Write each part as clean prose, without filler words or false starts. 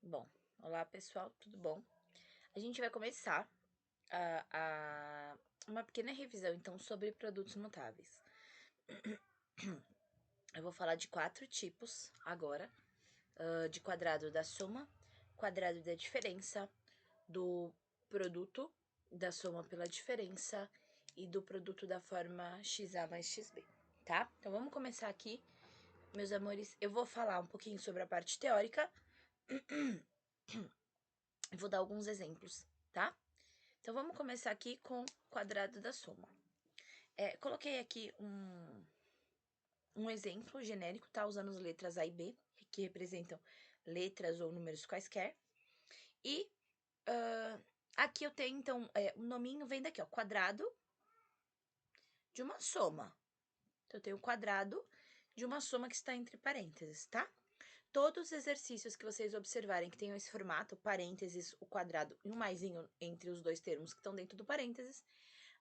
Bom, olá pessoal, tudo bom? A gente vai começar uma pequena revisão, então, sobre produtos notáveis. Eu vou falar de 4 tipos agora, de quadrado da soma, quadrado da diferença, do produto da soma pela diferença e do produto da forma XA mais XB, tá? Então, vamos começar aqui, meus amores. Eu vou falar um pouquinho sobre a parte teórica e vou dar alguns exemplos, tá? Então, vamos começar aqui com o quadrado da soma. Coloquei aqui um exemplo genérico, tá? Usando as letras A e B, que representam letras ou números quaisquer. E aqui eu tenho, então, o nominho vem daqui, ó, quadrado de uma soma. Então, eu tenho o quadrado de uma soma que está entre parênteses, tá? Todos os exercícios que vocês observarem que tenham esse formato, parênteses, o quadrado e um maisinho entre os dois termos que estão dentro do parênteses,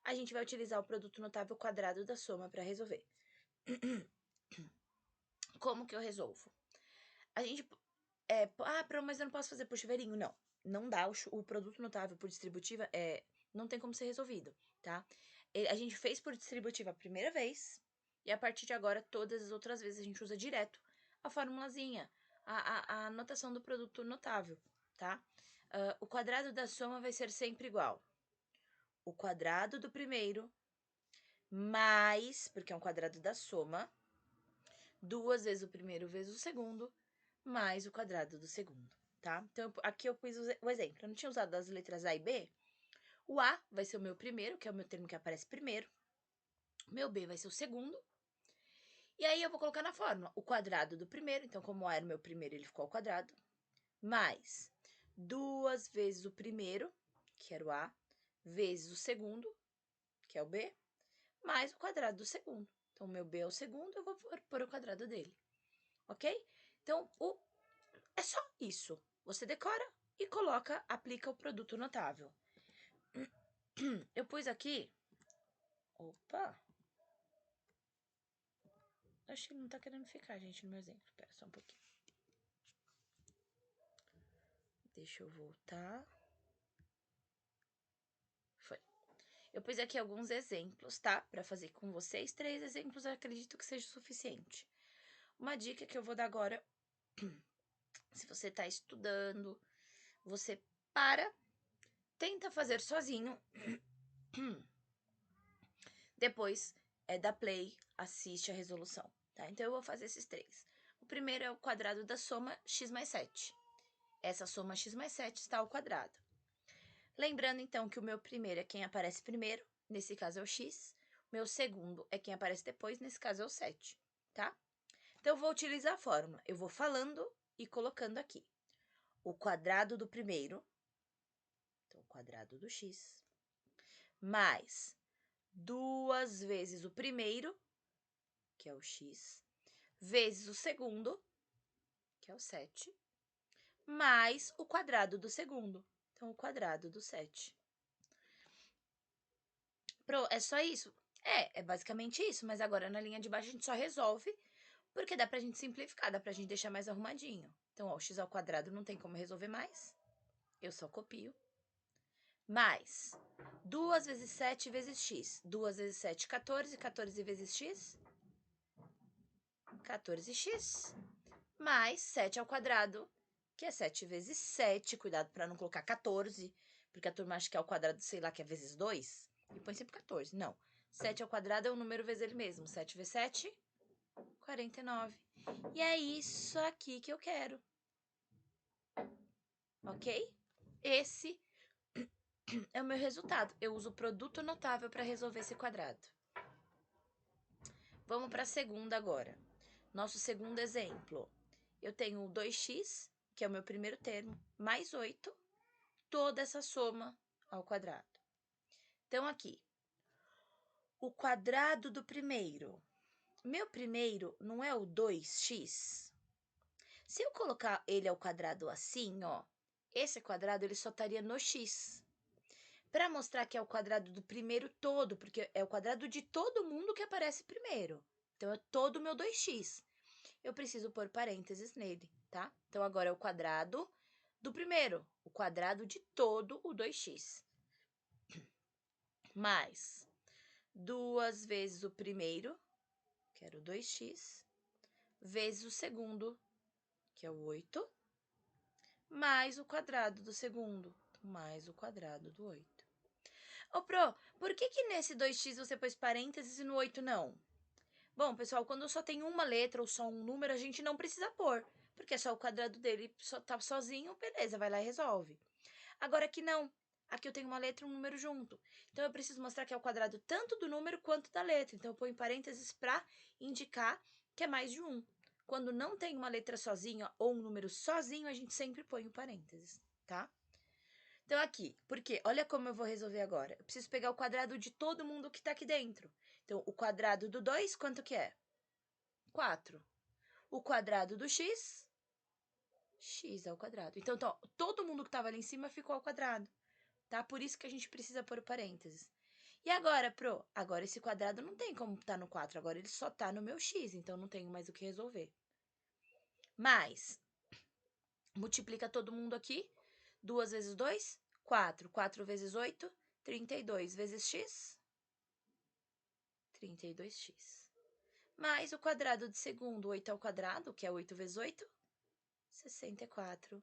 a gente vai utilizar o produto notável quadrado da soma para resolver. Como que eu resolvo? A gente. Mas eu não posso fazer por chuveirinho. Não. Não dá. O produto notável por distributiva não tem como ser resolvido, tá? A gente fez por distributiva a primeira vez, e a partir de agora, todas as outras vezes, a gente usa direto a formulazinha, a notação do produto notável, tá? O quadrado da soma vai ser sempre igual. O quadrado do primeiro mais, porque é um quadrado da soma, 2 vezes o primeiro vezes o segundo, mais o quadrado do segundo, tá? Então, aqui eu pus o exemplo. Eu não tinha usado as letras A e B. O A vai ser o meu primeiro, que é o meu termo que aparece primeiro. O meu B vai ser o segundo. E aí, eu vou colocar na fórmula o quadrado do primeiro. Então, como o A era o meu primeiro, ele ficou ao quadrado. Mais 2 vezes o primeiro, que era o A, vezes o segundo, que é o B, mais o quadrado do segundo. Então, o meu B é o segundo, eu vou pôr o quadrado dele. Ok? Então, é só isso. Você decora e coloca, aplica o produto notável. Eu pus aqui. Opa! Acho que não tá querendo ficar, gente, no meu exemplo. Espera só um pouquinho. Deixa eu voltar. Foi. Eu pus aqui alguns exemplos, tá? Pra fazer com vocês. 3 exemplos eu acredito que seja o suficiente. Uma dica que eu vou dar agora. Se você tá estudando, você tenta fazer sozinho. Depois dá play, assiste a resolução, tá? Então, eu vou fazer esses 3. O primeiro é o quadrado da soma x mais 7. Essa soma x mais 7 está ao quadrado. Lembrando, então, que o meu primeiro é quem aparece primeiro, nesse caso é o x. O meu segundo é quem aparece depois, nesse caso é o 7, tá? Então, eu vou utilizar a fórmula. Eu vou falando e colocando aqui. O quadrado do primeiro, então, o quadrado do x, mais 2 vezes o primeiro, que é o x, vezes o segundo, que é o 7, mais o quadrado do segundo. Então, o quadrado do 7. É só isso? É basicamente isso, mas agora na linha de baixo a gente só resolve, porque dá pra gente simplificar, dá pra gente deixar mais arrumadinho. Então, ó, o x ao quadrado não tem como resolver mais. Eu só copio. Mais 2 vezes 7 vezes x. 2 vezes 7, 14. 14 vezes x, 14x. Mais 7 ao quadrado, que é 7 vezes 7. Cuidado para não colocar 14, porque a turma acha que é ao quadrado, sei lá, que é vezes 2. E põe sempre 14. Não. 7 ao quadrado é um número vezes ele mesmo. 7 vezes 7, 49. E é isso aqui que eu quero. Ok? Esse é o meu resultado. Eu uso o produto notável para resolver esse quadrado. Vamos para a segunda agora. Nosso segundo exemplo. Eu tenho 2x, que é o meu primeiro termo, mais 8, toda essa soma ao quadrado. Então, aqui, o quadrado do primeiro. Meu primeiro não é o 2x? Se eu colocar ele ao quadrado assim, ó, esse quadrado ele só estaria no x. Para mostrar que é o quadrado do primeiro todo, porque é o quadrado de todo mundo que aparece primeiro. Então, é todo o meu 2x. Eu preciso pôr parênteses nele, tá? Então, agora é o quadrado do primeiro, o quadrado de todo o 2x. Mais 2 vezes o primeiro, que era o 2x, vezes o segundo, que é o 8, mais o quadrado do segundo, mais o quadrado do 8. Ô, Pro, por que nesse 2x você pôs parênteses e no 8 não? Bom, pessoal, quando só tem uma letra ou só um número, a gente não precisa pôr, porque é só o quadrado dele tá sozinho, beleza, vai lá e resolve. Agora aqui não. Aqui eu tenho uma letra e um número junto. Então, eu preciso mostrar que é o quadrado tanto do número quanto da letra. Então, eu ponho parênteses para indicar que é mais de um. Quando não tem uma letra sozinha ou um número sozinho, a gente sempre põe o parênteses, tá? Então, aqui, porque olha como eu vou resolver agora. Eu preciso pegar o quadrado de todo mundo que tá aqui dentro. Então, o quadrado do 2, quanto que é? 4. O quadrado do x, x ao quadrado. Então, todo mundo que tava ali em cima ficou ao quadrado. Tá? Por isso que a gente precisa pôr parênteses. E agora, Pro? Agora esse quadrado não tem como tá no 4, agora ele só tá no meu x, então não tenho mais o que resolver. Mas, multiplica todo mundo aqui. 2 vezes 2, 4. 4 vezes 8, 32 vezes x, 32x. Mais o quadrado de segundo, 8 ao quadrado, que é 8 vezes 8, 64.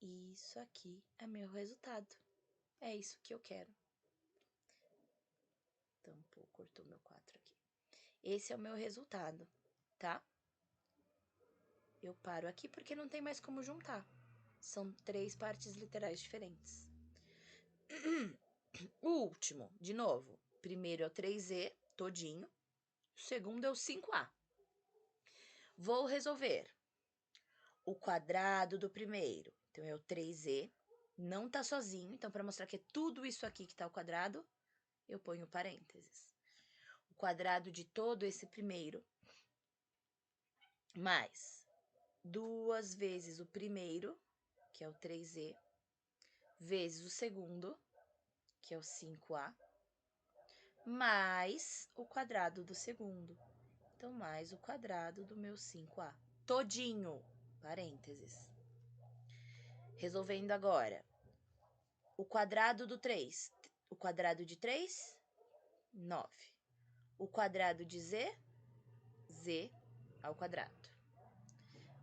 E isso aqui é meu resultado. É isso que eu quero. Tampou, cortou meu 4 aqui. Esse é o meu resultado, tá? Eu paro aqui porque não tem mais como juntar. São 3 partes literais diferentes. O último, de novo. Primeiro é o 3e, todinho. O segundo é o 5a. Vou resolver o quadrado do primeiro. Então, é o 3e. Não tá sozinho. Então, para mostrar que é tudo isso aqui que tá ao quadrado, eu ponho parênteses. O quadrado de todo esse primeiro, mais 2 vezes o primeiro, que é o 3e, vezes o segundo, que é o 5a, mais o quadrado do segundo. Então, mais o quadrado do meu 5a. Todinho, parênteses. Resolvendo agora. O quadrado do 3. O quadrado de 3, 9. O quadrado de z, z ao quadrado.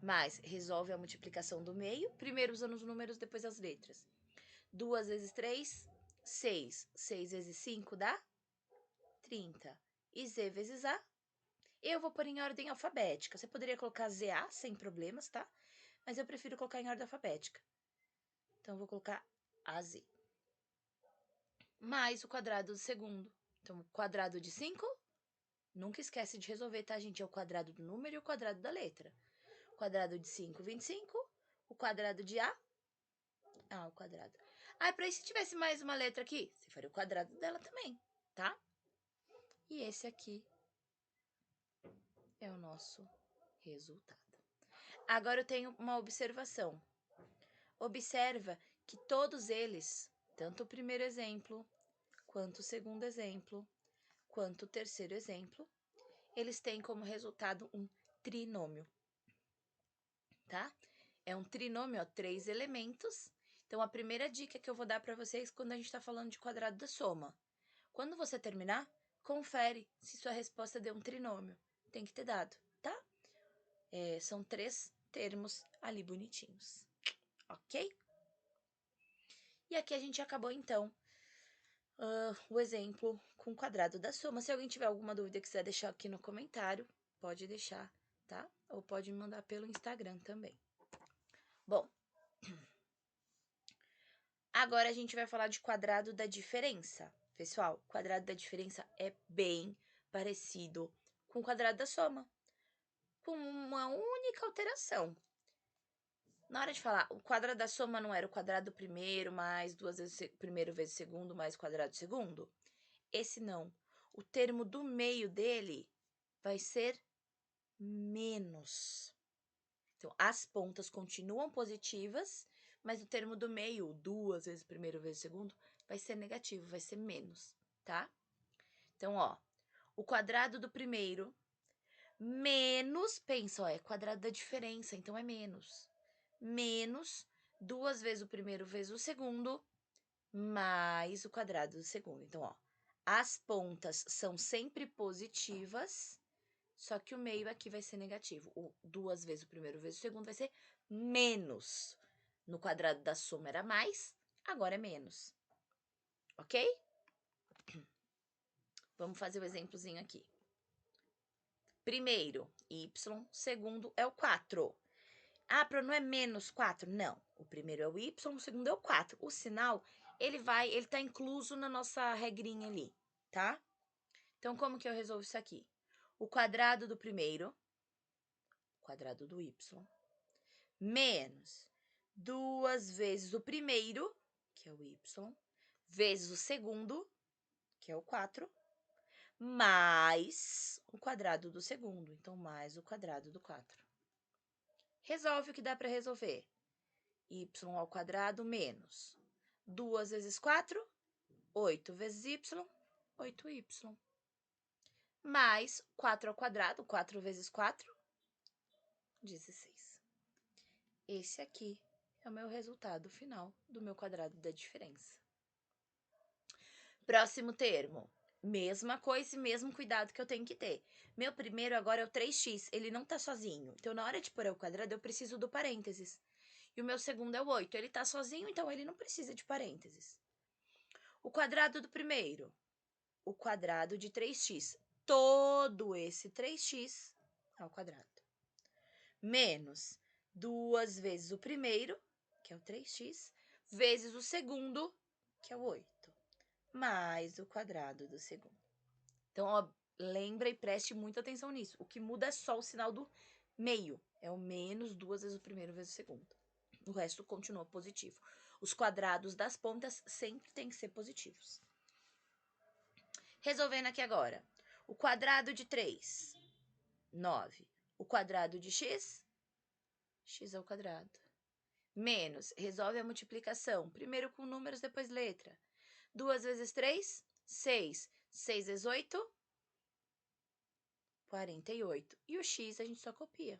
Mais, resolve a multiplicação do meio. Primeiro usando os números, depois as letras. 2 vezes 3, 6. 6 vezes 5 dá 30. E z vezes a, eu vou pôr em ordem alfabética. Você poderia colocar ZA sem problemas, tá? Mas eu prefiro colocar em ordem alfabética. Então, eu vou colocar AZ. Mais o quadrado do segundo. Então, o quadrado de 5, nunca esquece de resolver, tá, gente? É o quadrado do número e o quadrado da letra. O quadrado de 5, 25. O quadrado de A, ao quadrado. Ah, para isso, se tivesse mais uma letra aqui, você faria o quadrado dela também, tá? E esse aqui é o nosso resultado. Agora eu tenho uma observação. Observa que todos eles, tanto o primeiro exemplo, quanto o segundo exemplo, quanto o terceiro exemplo, eles têm como resultado um trinômio, tá? É um trinômio, ó, 3 elementos. Então, a primeira dica que eu vou dar para vocês quando a gente está falando de quadrado da soma. Quando você terminar, confere se sua resposta deu um trinômio. Tem que ter dado, tá? São 3 termos ali bonitinhos, ok? E aqui a gente acabou, então, o exemplo com o quadrado da soma. Se alguém tiver alguma dúvida e quiser deixar aqui no comentário, pode deixar, tá? Ou pode me mandar pelo Instagram também. Bom, agora a gente vai falar de quadrado da diferença. Pessoal, o quadrado da diferença é bem parecido com o quadrado da soma, com uma única alteração. Na hora de falar, o quadrado da soma não era o quadrado do primeiro mais 2 vezes o primeiro vezes o segundo mais o quadrado do segundo? Esse não. O termo do meio dele vai ser menos. Então, as pontas continuam positivas, mas o termo do meio, 2 vezes o primeiro vezes o segundo, vai ser negativo, vai ser menos, tá? Então, ó, o quadrado do primeiro menos, pensa, ó, é quadrado da diferença, então é menos. menos 2 vezes o primeiro vezes o segundo, mais o quadrado do segundo. Então, ó, as pontas são sempre positivas, só que o meio aqui vai ser negativo. O 2 vezes o primeiro vezes o segundo vai ser menos. No quadrado da soma era mais, agora é menos. Ok? Vamos fazer o exemplozinho aqui. Primeiro, y, segundo é o 4. Ah, não é menos 4? Não. O primeiro é o y, o segundo é o 4. O sinal, ele tá incluso na nossa regrinha ali, tá? Então, como que eu resolvo isso aqui? O quadrado do primeiro, quadrado do y, menos 2 vezes o primeiro, que é o y, vezes o segundo, que é o 4, mais o quadrado do segundo. Então, mais o quadrado do 4. Resolve o que dá para resolver. Y ao quadrado menos 2 vezes 4, 8 vezes y, 8y. Mais 4 ao quadrado, 4 vezes 4, 16. Esse aqui é o meu resultado final do meu quadrado da diferença. Próximo termo. Mesma coisa e mesmo cuidado que eu tenho que ter. Meu primeiro agora é o 3x, ele não tá sozinho. Então, na hora de pôr o quadrado, eu preciso do parênteses. E o meu segundo é o 8, ele tá sozinho, então ele não precisa de parênteses. O quadrado do primeiro, o quadrado de 3x. Todo esse 3x ao quadrado. Menos 2 vezes o primeiro, que é o 3x, vezes o segundo, que é o 8. Mais o quadrado do segundo. Então, ó, lembra e preste muita atenção nisso. O que muda é só o sinal do meio. É o menos 2 vezes o primeiro vezes o segundo. O resto continua positivo. Os quadrados das pontas sempre têm que ser positivos. Resolvendo aqui agora. O quadrado de 3, 9. O quadrado de x, x ao quadrado. Menos, resolve a multiplicação. Primeiro com números, depois letra. 2 vezes 3, 6. 6 vezes 8, 48. E o x a gente só copia.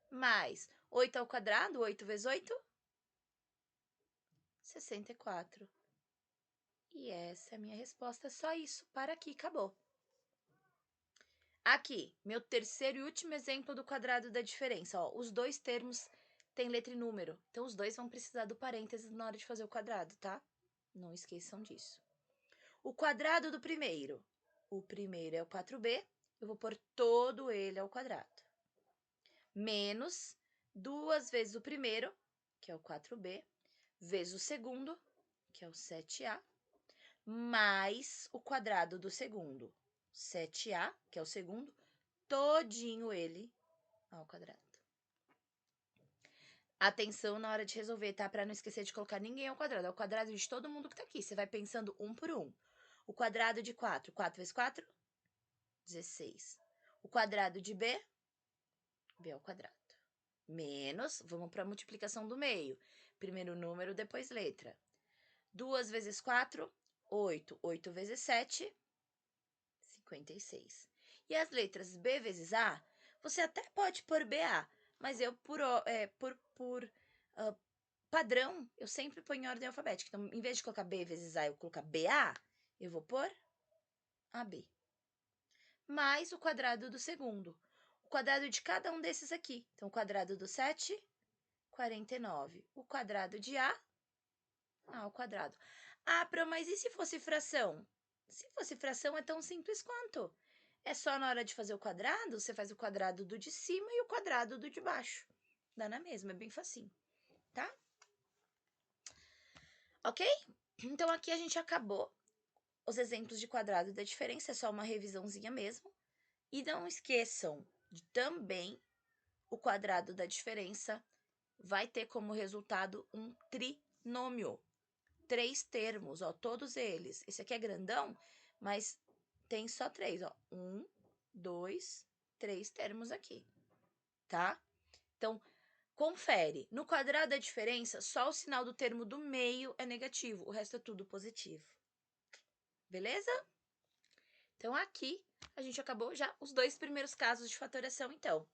Mais 8 ao quadrado, 8 vezes 8, 64. E essa é a minha resposta. Só isso. Para aqui, acabou. Aqui, meu terceiro e último exemplo do quadrado da diferença. Ó, os dois termos têm letra e número. Então, os dois vão precisar do parênteses na hora de fazer o quadrado, tá? Não esqueçam disso. O quadrado do primeiro. O primeiro é o 4b. Eu vou pôr todo ele ao quadrado. Menos 2 vezes o primeiro, que é o 4b, vezes o segundo, que é o 7a, mais o quadrado do segundo, 7a, que é o segundo, todinho ele ao quadrado. Atenção na hora de resolver, tá? Para não esquecer de colocar ninguém ao quadrado. É o quadrado de todo mundo que tá aqui. Você vai pensando um por um. O quadrado de 4. 4 vezes 4, 16. O quadrado de b, b ao quadrado. Menos, vamos para a multiplicação do meio. Primeiro número, depois letra. 2 vezes 4, 8. 8 vezes 7, 56. E as letras B vezes A, você até pode pôr BA, mas eu, por padrão, eu sempre ponho em ordem alfabética. Então, em vez de colocar B vezes A, eu colocar BA, eu vou pôr AB. Mais o quadrado do segundo. O quadrado de cada um desses aqui. Então, o quadrado do 7, 49. O quadrado de A ao quadrado. Ah, mas e se fosse fração? Se fosse fração, é tão simples quanto. É só na hora de fazer o quadrado, você faz o quadrado do de cima e o quadrado do de baixo. Dá na mesma, é bem facinho, tá? Ok? Então, aqui a gente acabou os exemplos de quadrado da diferença, é só uma revisãozinha mesmo. E não esqueçam de também o quadrado da diferença vai ter como resultado um trinômio. 3 termos, ó, todos eles. Esse aqui é grandão, mas tem só 3, ó. 1, 2, 3 termos aqui, tá? Então, confere. No quadrado da diferença, só o sinal do termo do meio é negativo, o resto é tudo positivo. Beleza? Então, aqui a gente acabou já os 2 primeiros casos de fatoração, então.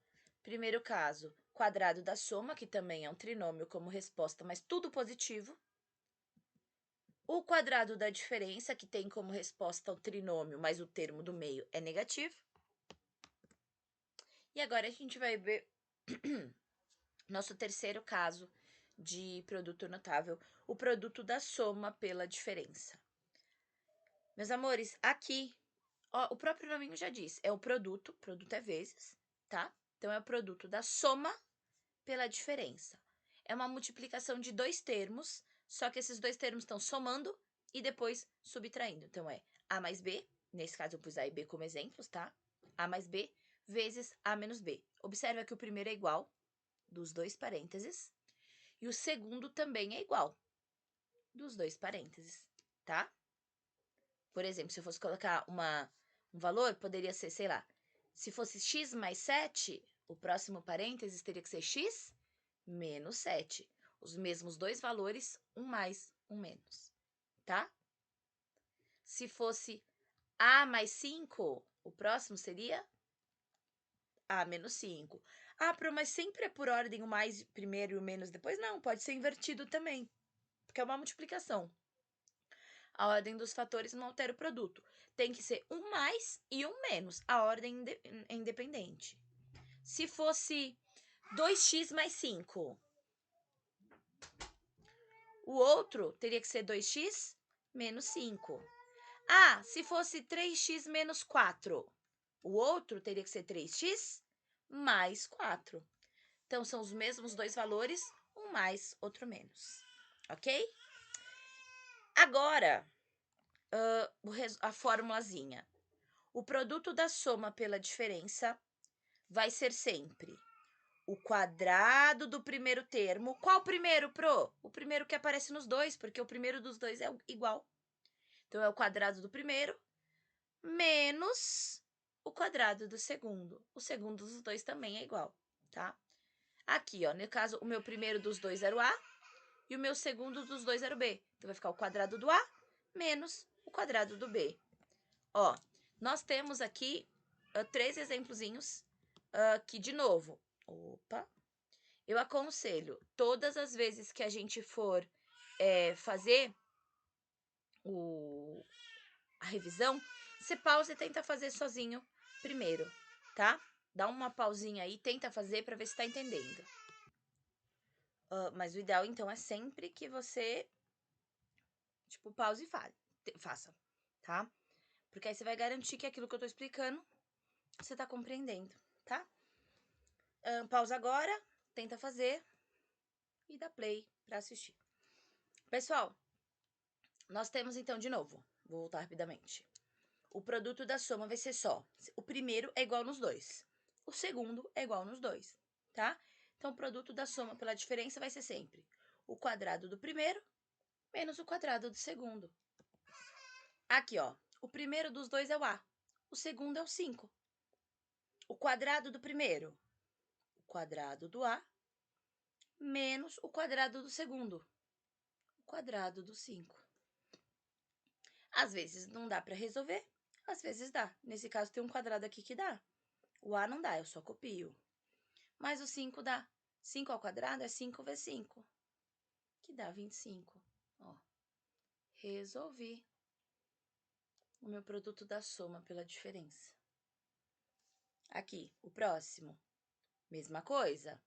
Primeiro caso, quadrado da soma, que também é um trinômio como resposta, mas tudo positivo. O quadrado da diferença, que tem como resposta o trinômio, mas o termo do meio é negativo. E agora a gente vai ver nosso terceiro caso de produto notável, o produto da soma pela diferença. Meus amores, aqui, ó, o próprio nominho já diz, é o produto é vezes, tá? Então, é o produto da soma pela diferença. É uma multiplicação de dois termos, só que esses dois termos estão somando e depois subtraindo. Então, é A mais B, nesse caso eu pus A e B como exemplos, tá? A mais B vezes A menos B. Observa que o primeiro é igual, dos dois parênteses, e o segundo também é igual, dos dois parênteses, tá? Por exemplo, se eu fosse colocar um valor, poderia ser, sei lá, se fosse x mais 7, o próximo parênteses teria que ser x menos 7. Os mesmos dois valores, um mais, um menos, tá? Se fosse A mais 5, o próximo seria A menos 5. Ah, mas sempre é por ordem o mais primeiro e o menos depois? Não, pode ser invertido também, porque é uma multiplicação. A ordem dos fatores não altera o produto. Tem que ser um mais e um menos. A ordem é independente. Se fosse 2x mais 5, o outro teria que ser 2x menos 5. Ah, se fosse 3x menos 4, o outro teria que ser 3x mais 4. Então, são os mesmos dois valores, um mais, outro menos. Ok? Agora, a formulazinha. O produto da soma pela diferença vai ser sempre o quadrado do primeiro termo. Qual primeiro, Pro? O primeiro que aparece nos dois, porque o primeiro dos dois é igual. Então, é o quadrado do primeiro menos o quadrado do segundo. O segundo dos dois também é igual, tá? Aqui, ó, no caso, o meu primeiro dos dois era o A e o meu segundo dos dois era o B. Então, vai ficar o quadrado do A menos o quadrado do B. Ó, nós temos aqui 3 exemplozinhos que, de novo, eu aconselho, todas as vezes que a gente for fazer a revisão, você pausa e tenta fazer sozinho primeiro, tá? Dá uma pausinha aí, tenta fazer para ver se tá entendendo. Mas o ideal, então, é sempre que você, tipo, pause e faça, tá? Porque aí você vai garantir que aquilo que eu tô explicando, você tá compreendendo, tá? Pausa agora, tenta fazer e dá play para assistir. Pessoal, nós temos então de novo, vou voltar rapidamente. O produto da soma vai ser só, o primeiro é igual nos dois, o segundo é igual nos dois, tá? Então, o produto da soma pela diferença vai ser sempre o quadrado do primeiro menos o quadrado do segundo. Aqui, ó, o primeiro dos dois é o A, o segundo é o 5. O quadrado do primeiro, o quadrado do A, menos o quadrado do segundo, o quadrado do 5. Às vezes não dá para resolver, às vezes dá. Nesse caso tem um quadrado aqui que dá. O A não dá, eu só copio. Mas o 5 dá. 5 ao quadrado é 5 vezes 5, que dá 25. Ó, resolvi o meu produto da soma pela diferença. Aqui, o próximo, mesma coisa.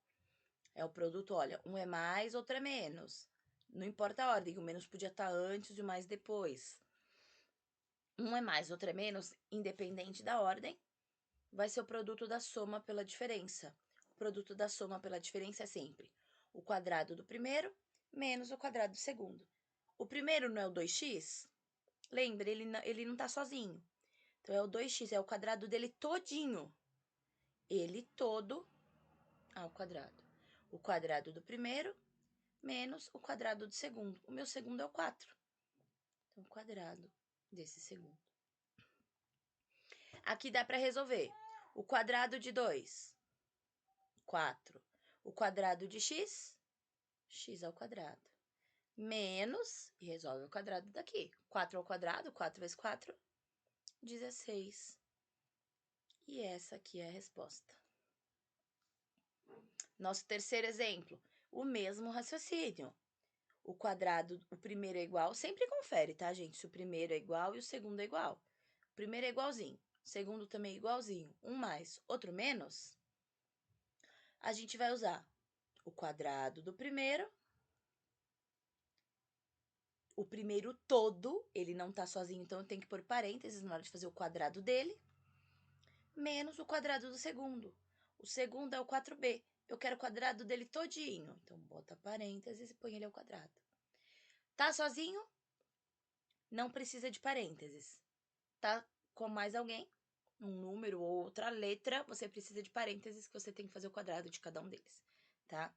É o produto, olha, um é mais, outro é menos. Não importa a ordem, o menos podia estar antes e o mais depois. Um é mais, outro é menos, independente da ordem, vai ser o produto da soma pela diferença. O produto da soma pela diferença é sempre o quadrado do primeiro menos o quadrado do segundo. O primeiro não é o 2x? Lembra, ele não tá sozinho. Então, é o 2x, é o quadrado dele todinho. Ele todo ao quadrado. O quadrado do primeiro menos o quadrado do segundo. O meu segundo é o 4. Então, o quadrado desse segundo. Aqui dá para resolver. O quadrado de 2, 4. O quadrado de x, x ao quadrado. Menos, e resolve o quadrado daqui. 4 ao quadrado, 4 vezes 4, 16. E essa aqui é a resposta. Nosso terceiro exemplo, o mesmo raciocínio. O quadrado, o primeiro é igual, sempre confere, tá, gente? Se o primeiro é igual e o segundo é igual. O primeiro é igualzinho, o segundo também é igualzinho. Um mais, outro menos. A gente vai usar o quadrado do primeiro. O primeiro todo, ele não tá sozinho, então eu tenho que pôr parênteses na hora de fazer o quadrado dele. Menos o quadrado do segundo. O segundo é o 4b. Eu quero o quadrado dele todinho. Então, bota parênteses e põe ele ao quadrado. Tá sozinho? Não precisa de parênteses. Tá com mais alguém? Um número ou outra letra, você precisa de parênteses que você tem que fazer o quadrado de cada um deles, tá?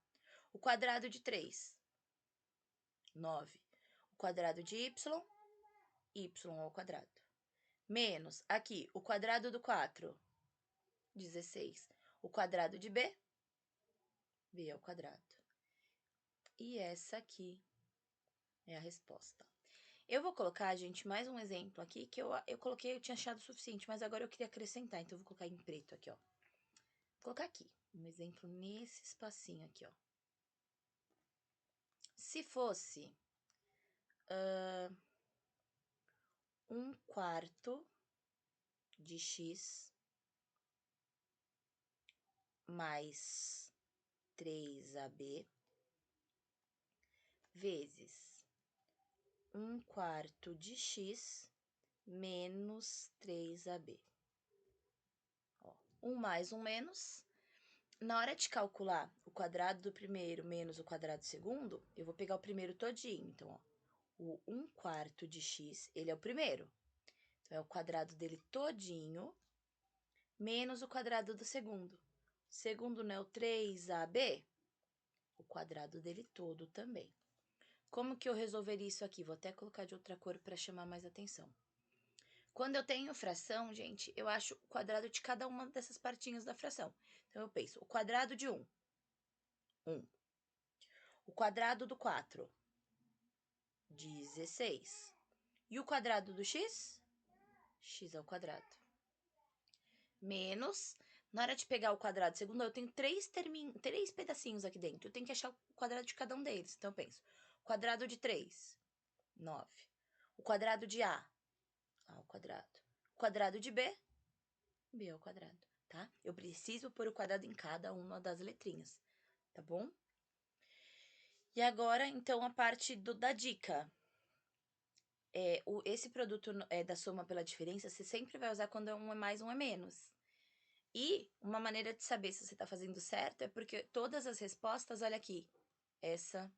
O quadrado de 3, 9. O quadrado de y ao quadrado. Menos, aqui, o quadrado do 4, 16. O quadrado de b ao quadrado. E essa aqui é a resposta. Eu vou colocar, gente, mais um exemplo aqui que eu coloquei, eu tinha achado suficiente, mas agora eu queria acrescentar, então eu vou colocar em preto aqui, ó. Vou colocar aqui, um exemplo nesse espacinho aqui, ó. Se fosse 1/4 de x mais 3ab vezes 1/4 de x menos 3ab. Ó, um mais, um menos. Na hora de calcular o quadrado do primeiro menos o quadrado do segundo, eu vou pegar o primeiro todinho. Então, ó, o 1/4 de x, ele é o primeiro. Então, é o quadrado dele todinho menos o quadrado do segundo. Segundo, né, o 3ab, o quadrado dele todo também. Como que eu resolveria isso aqui? Vou até colocar de outra cor para chamar mais atenção. Quando eu tenho fração, gente, eu acho o quadrado de cada uma dessas partinhas da fração. Então, eu penso, o quadrado de 1, 1. O quadrado do 4, 16. E o quadrado do x? X ao quadrado. Menos, na hora de pegar o quadrado segundo, eu tenho três pedacinhos aqui dentro. Eu tenho que achar o quadrado de cada um deles. Então, eu penso, quadrado de 3, 9. O quadrado de A ao quadrado. O quadrado de B ao quadrado, tá? Eu preciso pôr o quadrado em cada uma das letrinhas, tá bom? E agora, então, a parte da dica. Esse produto da soma pela diferença, você sempre vai usar quando um é mais, um é menos. E uma maneira de saber se você está fazendo certo é porque todas as respostas, olha aqui, essa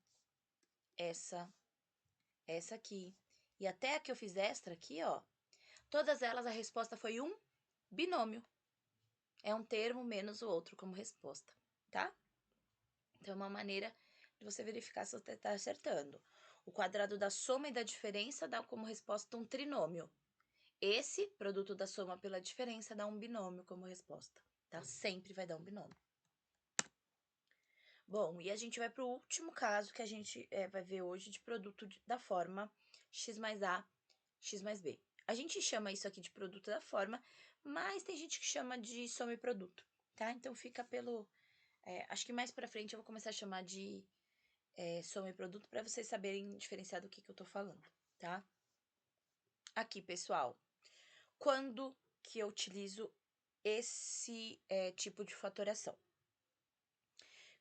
aqui, e até a que eu fiz extra aqui, ó, todas elas a resposta foi um binômio. É um termo menos o outro como resposta, tá? Então, é uma maneira de você verificar se você está acertando. O quadrado da soma e da diferença dá como resposta um trinômio. Esse produto da soma pela diferença dá um binômio como resposta, tá? Sempre vai dar um binômio. Bom, e a gente vai para o último caso que a gente vai ver hoje de produto da forma x mais a, x mais b. A gente chama isso aqui de produto da forma, mas tem gente que chama de soma e produto, tá? Então, fica pelo... acho que mais pra frente eu vou começar a chamar de soma e produto para vocês saberem diferenciar do que eu tô falando, tá? Aqui, pessoal, quando que eu utilizo esse tipo de fatoração?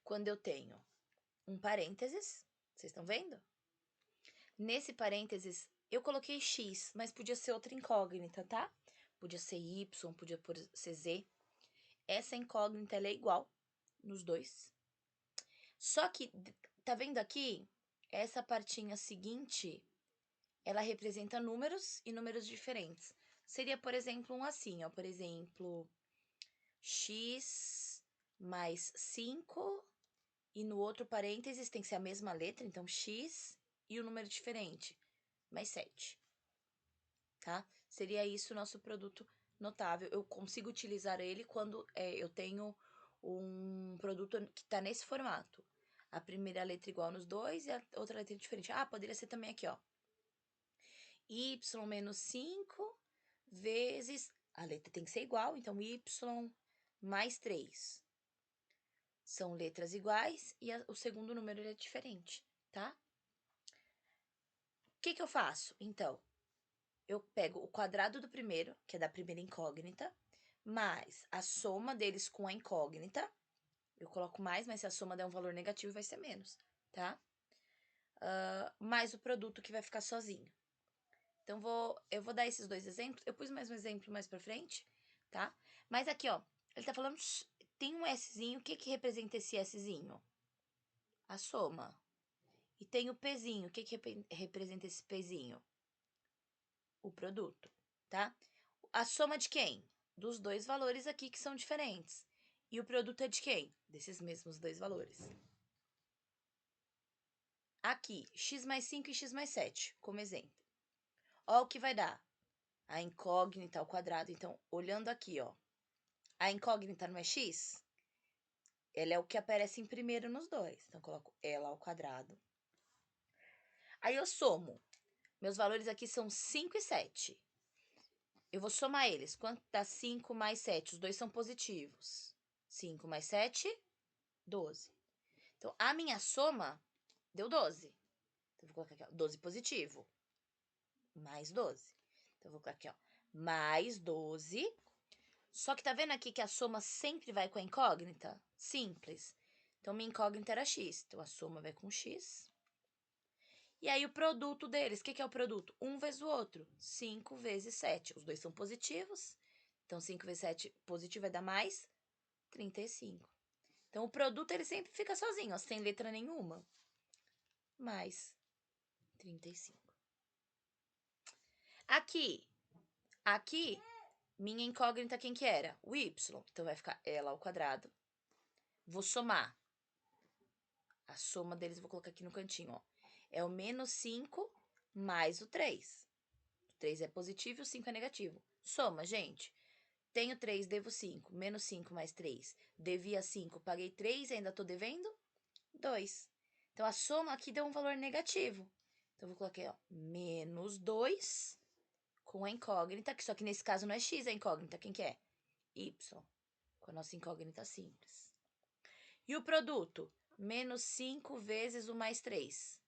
Quando eu tenho um parênteses, vocês estão vendo? Nesse parênteses, eu coloquei x, mas podia ser outra incógnita, tá? Podia ser y, podia ser z. Essa incógnita, ela é igual nos dois. Só que, tá vendo aqui? Essa partinha seguinte, ela representa números e números diferentes. Seria, por exemplo, um assim, ó. Por exemplo, x mais 5, e no outro parênteses tem que ser a mesma letra, então x e o número diferente, mais 7, tá? Seria isso o nosso produto notável. Eu consigo utilizar ele quando eu tenho um produto que tá nesse formato. A primeira letra igual nos dois e a outra letra diferente. Ah, poderia ser também aqui, ó. Y menos 5 vezes... A letra tem que ser igual, então y mais 3. São letras iguais e o segundo número ele é diferente, tá? O que que eu faço? Então, eu pego o quadrado do primeiro, que é da primeira incógnita, mais a soma deles com a incógnita. Eu coloco mais, mas se a soma der um valor negativo, vai ser menos, tá? Mais o produto que vai ficar sozinho. Então, eu vou dar esses dois exemplos. Eu pus mais um exemplo mais pra frente, tá? Mas aqui, ó, ele tá falando, tem um Szinho. O que que representa esse Szinho? A soma. E tem o Pzinho. O que que representa esse Pzinho? O produto, tá? A soma de quem? Dos dois valores aqui que são diferentes. E o produto é de quem? Desses mesmos dois valores. Aqui, x mais 5 e x mais 7, como exemplo. Ó o que vai dar. A incógnita ao quadrado. Então, olhando aqui, ó. A incógnita não é x? Ela é o que aparece em primeiro nos dois. Então, eu coloco ela ao quadrado. Aí, eu somo. Meus valores aqui são 5 e 7. Eu vou somar eles. Quanto dá 5 mais 7? Os dois são positivos. 5 mais 7, 12. Então, a minha soma deu 12. Então, eu vou colocar aqui, ó, 12 positivo. Mais 12. Então, eu vou colocar aqui, ó, mais 12. Só que tá vendo aqui que a soma sempre vai com a incógnita? Simples. Então, minha incógnita era x. Então, a soma vai com x. E aí, o produto deles, o que que é o produto? Um vezes o outro. 5 vezes 7. Os dois são positivos. Então, 5 vezes 7 positivo vai dar mais 35. Então, o produto, ele sempre fica sozinho, ó, sem letra nenhuma. Mais 35. Aqui, minha incógnita quem que era? O y. Então, vai ficar ela ao quadrado. Vou somar. A soma deles, vou colocar aqui no cantinho, ó. É o menos 5 mais o 3. O 3 é positivo e o 5 é negativo. Soma, gente. Tenho 3, devo 5. Menos 5 mais 3. Devia 5, paguei 3 e ainda tô devendo 2. Então, a soma aqui deu um valor negativo. Então, eu vou colocar, ó, menos 2 com a incógnita, que só que nesse caso não é x a incógnita, quem que é? Y, com a nossa incógnita simples. E o produto? Menos 5 vezes o mais 3.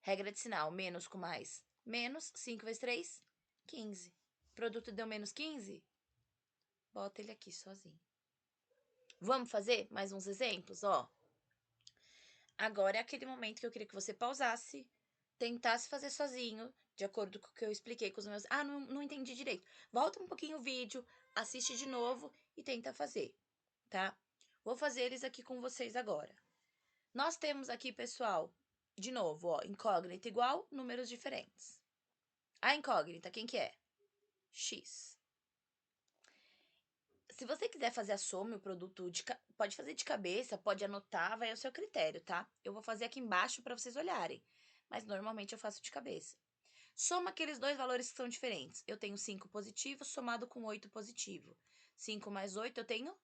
Regra de sinal, menos com mais. Menos 5 vezes 3, 15. O produto deu menos 15? Bota ele aqui sozinho. Vamos fazer mais uns exemplos, ó. Agora é aquele momento que eu queria que você pausasse, tentasse fazer sozinho, de acordo com o que eu expliquei com os meus... Ah, não entendi direito. Volta um pouquinho o vídeo, assiste de novo e tenta fazer, tá? Vou fazer eles aqui com vocês agora. Nós temos aqui, pessoal, de novo, ó, incógnita igual, números diferentes. A incógnita, quem que é? X. Se você quiser fazer a soma e o produto, pode fazer de cabeça, pode anotar, vai ao seu critério, tá? Eu vou fazer aqui embaixo para vocês olharem, mas normalmente eu faço de cabeça. Soma aqueles dois valores que são diferentes. Eu tenho 5 positivo somado com 8 positivo. 5 mais 8 eu tenho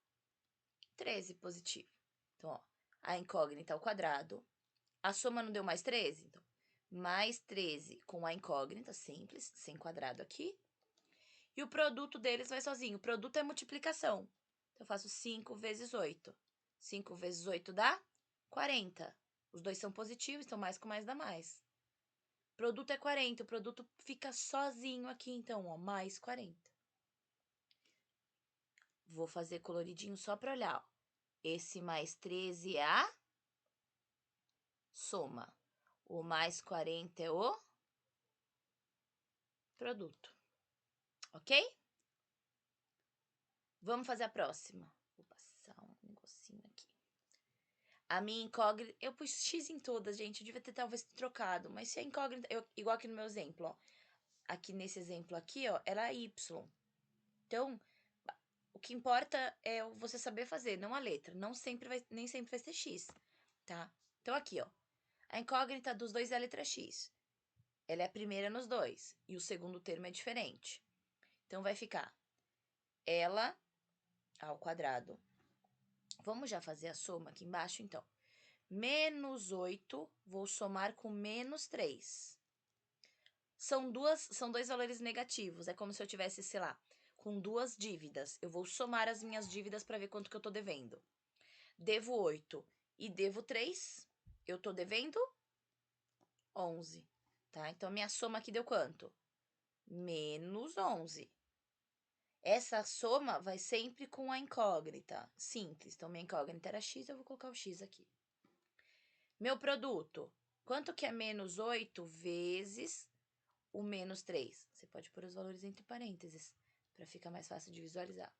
13 positivo. Então, ó, a incógnita ao quadrado. A soma não deu mais 13? Então, mais 13 com a incógnita, simples, sem quadrado aqui. E o produto deles vai sozinho. O produto é multiplicação. Então, eu faço 5 vezes 8. 5 vezes 8 dá 40. Os dois são positivos, então mais com mais dá mais. Produto é 40, o produto fica sozinho aqui, então, ó, mais 40. Vou fazer coloridinho só para olhar, ó. Esse mais 13 é a soma. O mais 40 é o produto. Ok? Vamos fazer a próxima. Vou passar um negocinho aqui. A minha incógnita... Eu pus X em todas, gente. Eu devia ter talvez trocado. Mas se a incógnita... igual aqui no meu exemplo, ó. Aqui nesse exemplo aqui, ó, era Y. Então, o que importa é você saber fazer, não a letra. Nem sempre vai ser X, tá? Então, aqui, ó. A incógnita dos dois é a letra X. Ela é a primeira nos dois. E o segundo termo é diferente. Então, vai ficar ela ao quadrado. Vamos já fazer a soma aqui embaixo, então. Menos 8, vou somar com menos 3. São dois valores negativos. É como se eu tivesse, sei lá, com 2 dívidas. Eu vou somar as minhas dívidas para ver quanto que eu tô devendo. Devo 8 e devo 3, eu tô devendo 11, tá? Então, minha soma aqui deu quanto? Menos 11. Essa soma vai sempre com a incógnita, simples. Então, minha incógnita era x, eu vou colocar o x aqui. Meu produto, quanto que é menos 8 vezes o menos 3? Você pode pôr os valores entre parênteses, para ficar mais fácil de visualizar.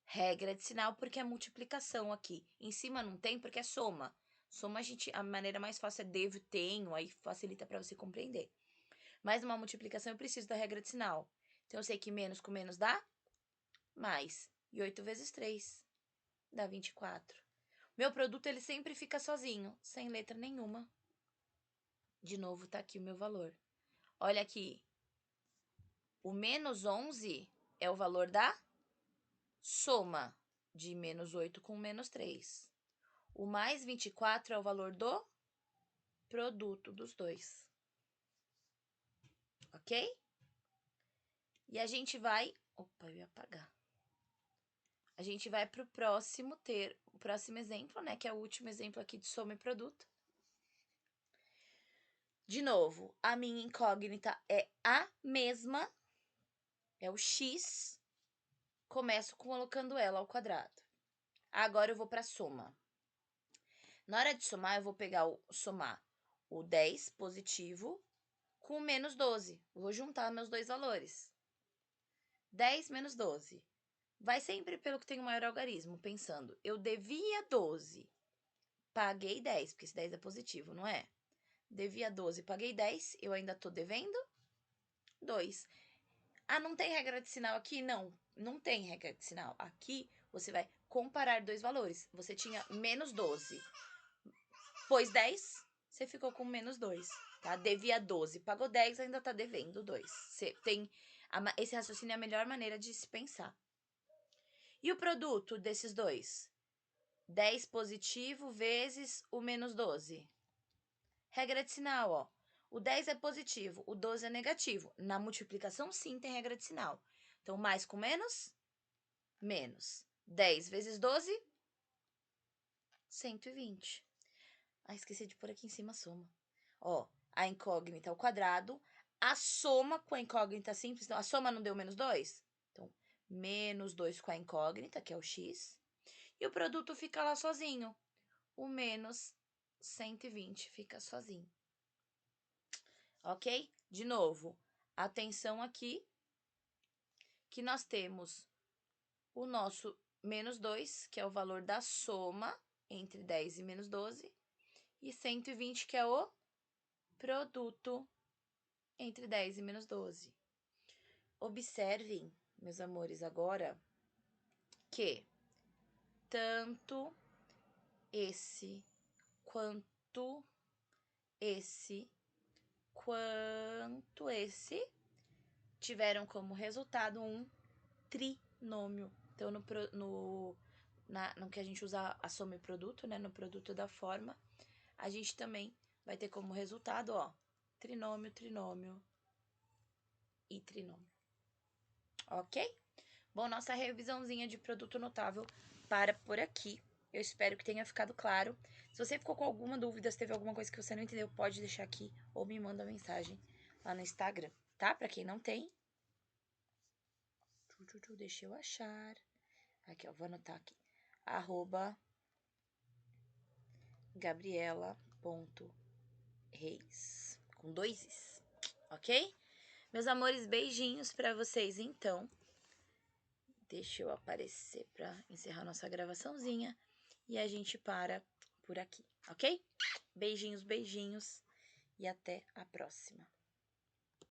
Regra de sinal, porque é multiplicação aqui. Em cima não tem, porque é soma. Soma, a maneira mais fácil é devo, tenho, aí facilita para você compreender. Mas numa multiplicação eu preciso da regra de sinal. Então, eu sei que menos com menos dá mais. E 8 vezes 3 dá 24. Meu produto, ele sempre fica sozinho, sem letra nenhuma. De novo, tá aqui o meu valor. Olha aqui. O menos 11 é o valor da soma de menos 8 com menos 3. O mais 24 é o valor do produto dos dois. Ok? E a gente vai... Opa, eu ia apagar. A gente vai para o próximo exemplo, né? Que é o último exemplo aqui de soma e produto. De novo, a minha incógnita é a mesma. É o x. Começo colocando ela ao quadrado. Agora eu vou para a soma. Na hora de somar, eu vou somar o 10 positivo com o menos 12. Vou juntar meus dois valores. 10 menos 12. Vai sempre pelo que tem o maior algarismo, pensando, eu devia 12, paguei 10, porque esse 10 é positivo, não é? Devia 12, paguei 10, eu ainda tô devendo 2. Ah, não tem regra de sinal aqui? Não, não tem regra de sinal. Aqui, você vai comparar dois valores. Você tinha menos 12, pôs 10, você ficou com menos 2, tá? Devia 12, pagou 10, ainda tá devendo 2. Esse raciocínio é a melhor maneira de se pensar. E o produto desses dois? 10 positivo vezes o menos 12. Regra de sinal, ó. O 10 é positivo, o 12 é negativo. Na multiplicação, sim, tem regra de sinal. Então, mais com menos, menos. 10 vezes 12, 120. Ah, esqueci de pôr aqui em cima a soma. Ó, a incógnita ao quadrado, a soma com a incógnita simples. Então, a soma não deu menos 2? Então, menos 2 com a incógnita, que é o x. E o produto fica lá sozinho. O menos 120 fica sozinho. Ok? De novo, atenção aqui, que nós temos o nosso menos 2, que é o valor da soma entre 10 e menos 12, e 120, que é o produto entre 10 e menos 12. Observem, meus amores, agora, que tanto esse quanto esse tiveram como resultado um trinômio. Então, no que a gente usa a soma e produto, né? No produto da forma, a gente também vai ter como resultado, ó, trinômio, trinômio e trinômio. Ok? Bom, nossa revisãozinha de produto notável para por aqui. Eu espero que tenha ficado claro. Se você ficou com alguma dúvida, se teve alguma coisa que você não entendeu, pode deixar aqui ou me manda mensagem lá no Instagram, tá? Para quem não tem. Deixa eu achar. Aqui, ó, vou anotar aqui. @gabriela.reis. Com 2 is, ok? Meus amores, beijinhos pra vocês, então. Deixa eu aparecer pra encerrar nossa gravaçãozinha. E a gente para por aqui, ok? Beijinhos, beijinhos. E até a próxima.